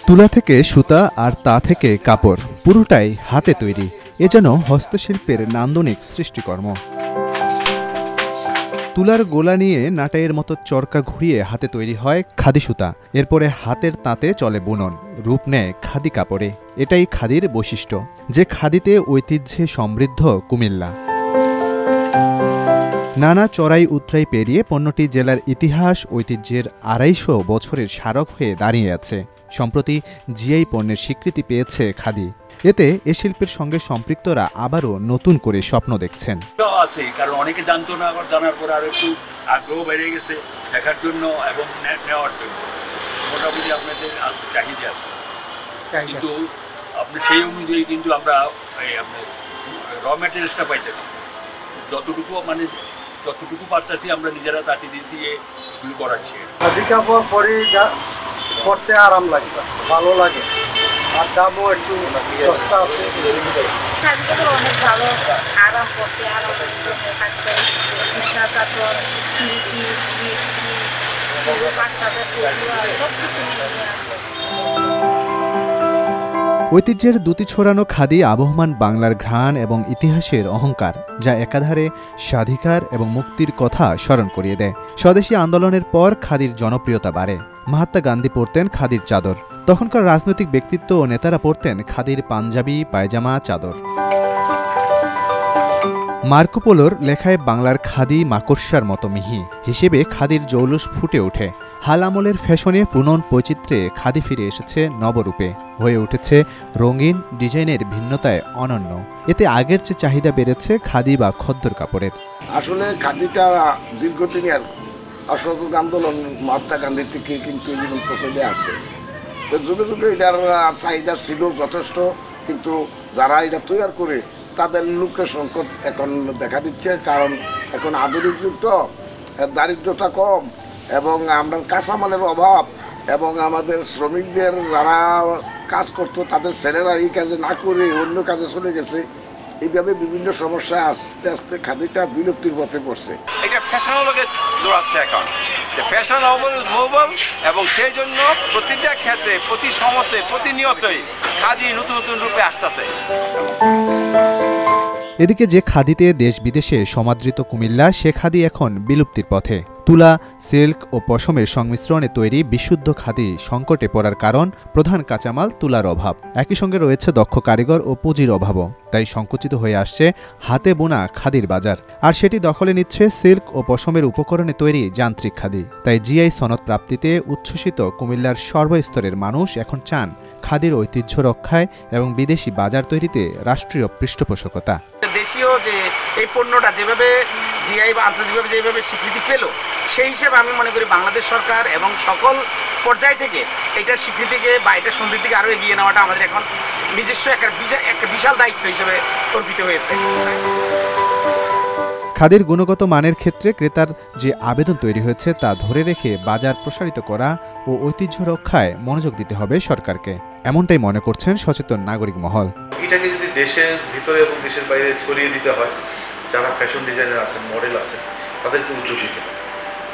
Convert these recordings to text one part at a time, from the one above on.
তুলা থেকে সুতা আর তা থেকে কাপড় পুরোটাই হাতে তৈরি। এ যেন হস্তশিল্পের নান্দনিক সৃষ্টিকর্ম। তুলার গোলা নিয়ে নাটাইয়ের মতো চরকা ঘুরিয়ে হাতে তৈরি হয় খাদি সুতা। এরপরে হাতের তাঁতে চলে বুনন, রূপ নেয় খাদি কাপড়ে। এটাই খাদির বৈশিষ্ট্য, যে খাদিতে ঐতিহ্যে সমৃদ্ধ কুমিল্লা। নানা চড়াই উতরাই পেরিয়ে পণ্যটি জেলার ইতিহাস ঐতিহ্যের ২৫০ বছরের স্মারক হয়ে দাঁড়িয়ে আছে। সম্প্রতি জিআই পণ্যের স্বীকৃতি পেয়েছে খাদি। এতে এ শিল্পের সঙ্গে সম্পৃক্তরা আবারও নতুন করে স্বপ্ন দেখছেন। আছে কারণ অনেকে জানতো না, আবার জানার পর আরো একটু আগ্রহ বেড়ে গেছে দেখার জন্য এবং নেওয়ার জন্য। মোটামুটি আপনাদের চাহিদা আছে, কিন্তু আপনি সেই অনুযায়ী কিন্তু আমরা আপনার র ম্যাটেরিয়ালসটা পাইতেছি। যতটুকু পারতেছি আমরা নিজেরা তাঁতি দিয়ে এগুলো করাচ্ছি। খাদি কাপড় পরে পরতে আরাম লাগে, ভালো লাগে, আর দামও একটু সস্তা আছে। খাদি কাপড় অনেক ভালো, আরাম করতে আরাম থাকতে বাচ্চাদের সব কিছু ঐতিহ্যের দুটি ছড়ানো খাদি আবহমান বাংলার ঘ্রাণ এবং ইতিহাসের অহংকার, যা একাধারে স্বাধিকার এবং মুক্তির কথা স্মরণ করিয়ে দেয়। স্বদেশী আন্দোলনের পর খাদির জনপ্রিয়তা বাড়ে। মহাত্মা গান্ধী পরতেন খাদির চাদর। তখনকার রাজনৈতিক ব্যক্তিত্ব ও নেতারা পরতেন খাদির পাঞ্জাবি, পায়জামা, চাদর। মার্কো পোলোর লেখায় বাংলার খাদি মাকড়সার মতো মিহি হিসেবে খাদির জৌলুস ফুটে ওঠে। হাল আমলের ফ্যাশনে পুনন বৈচিত্র্যে খাদি ফিরে এসেছে নবরূপে, হয়ে উঠেছে রঙিন, ডিজাইনের ভিন্নতায় অনন্য। এতে আগের চেয়ে চাহিদা বেড়েছে খাদি বা খদ্দর কাপড়ের। আসলে খাদিটা দীর্ঘদিনের অসহযোগ আন্দোলন মহাত্মা গান্ধী থেকে কিন্তু চলে আসছে। তো যুগে যুগে এটার চাহিদা ছিল যথেষ্ট, কিন্তু যারা এটা তৈরি করে তাদের লোকের সংকট এখন দেখা দিচ্ছে। কারণ এখন আধুনিক যুগ, তো দারিদ্রতা কম এবং আমরা কাঁচামালের অভাব, এবং আমাদের শ্রমিকদের যারা কাজ করতো তাদের ছেলেরা এই কাজে না করে অন্য কাজে চলে গেছে। এইভাবে বিভিন্ন সমস্যা আস্তে আস্তে খাদিটা বিলুপ্তির পথে পড়ছে। এটা ফ্যাশনের লগে জোড়াচ্ছে এখন, ফ্যাশন গ্লোবাল, এবং সেই জন্য প্রতিটা ক্ষেত্রে, প্রতি সময়তে, প্রতিনিয়তই খাদি নতুন নতুন রূপে আসতেছে। এদিকে যে খাদিতে দেশ বিদেশে সমাদৃত কুমিল্লা, সে খাদি এখন বিলুপ্তির পথে। তুলা, সিল্ক ও পশমের সংমিশ্রণে তৈরি বিশুদ্ধ খাদি সংকটে পড়ার কারণ প্রধান কাঁচামাল তুলার অভাব। একই সঙ্গে রয়েছে দক্ষ কারিগর ও পুঁজির অভাবও। তাই সংকুচিত হয়ে আসছে হাতে বোনা খাদির বাজার, আর সেটি দখলে নিচ্ছে সিল্ক ও পশমের উপকরণে তৈরি যান্ত্রিক খাদি। তাই জিআই সনদ প্রাপ্তিতে উচ্ছ্বসিত কুমিল্লার সর্বস্তরের মানুষ এখন চান খাদির ঐতিহ্য রক্ষায় এবং বিদেশি বাজার তৈরিতে রাষ্ট্রীয় পৃষ্ঠপোষকতা। দেশীয় যে এই পণ্যটা যেভাবে জিআই বা আন্তর্জাতিকভাবে যেভাবে স্বীকৃতি পেল, সেই হিসেবে আমি মনে করি বাংলাদেশ সরকার এবং সকল পর্যায় থেকে এটার স্বীকৃতিকে বা এটার সমৃদ্ধিকে আরও এগিয়ে নেওয়াটা আমাদের এখন নিজস্ব একটা বিশাল দায়িত্ব হিসেবে অর্পিত হয়েছে। খাদির গুণগত মানের ক্ষেত্রে ক্রেতার যে আবেদন তৈরি হয়েছে তা ধরে রেখে বাজার প্রসারিত করা ও ঐতিহ্য রক্ষায় মনোযোগ দিতে হবে সরকারকে, এমনটাই মনে করছেন সচেতন নাগরিক মহল। এটাকে যদি দেশের ভিতরে এবং দেশের বাইরে ছড়িয়ে দিতে হয়, যারা ফ্যাশন ডিজাইনার আছেন, মডেল আছেন, তাদেরকে উদ্যোগ দিতে হবে,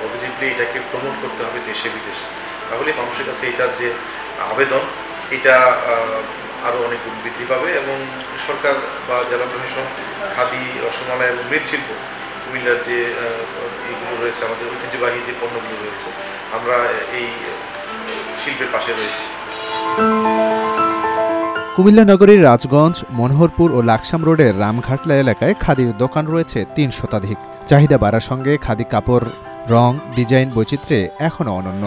পজিটিভলি এটাকে প্রমোট করতে হবে দেশে বিদেশে। তাহলে মানুষের কাছে এটার যে আবেদন, এটা আরও অনেক বৃদ্ধি পাবে এবং সরকার বা জেলা প্রশাসন খাদি, রসমালাই এবং মৃৎশিল্প, কুমিল্লার যে এইগুলো রয়েছে, আমাদের ঐতিহ্যবাহী যে পণ্যগুলো রয়েছে, আমরা এই শিল্পের পাশে রয়েছি। কুমিল্লা নগরীর রাজগঞ্জ, মনোহরপুর ও লাকসাম রোডের রামঘাটলা এলাকায় খাদির দোকান রয়েছে ৩ শতাধিক। চাহিদা বাড়ার সঙ্গে খাদি কাপড়, রং, ডিজাইন বৈচিত্র্যে এখনও অনন্য।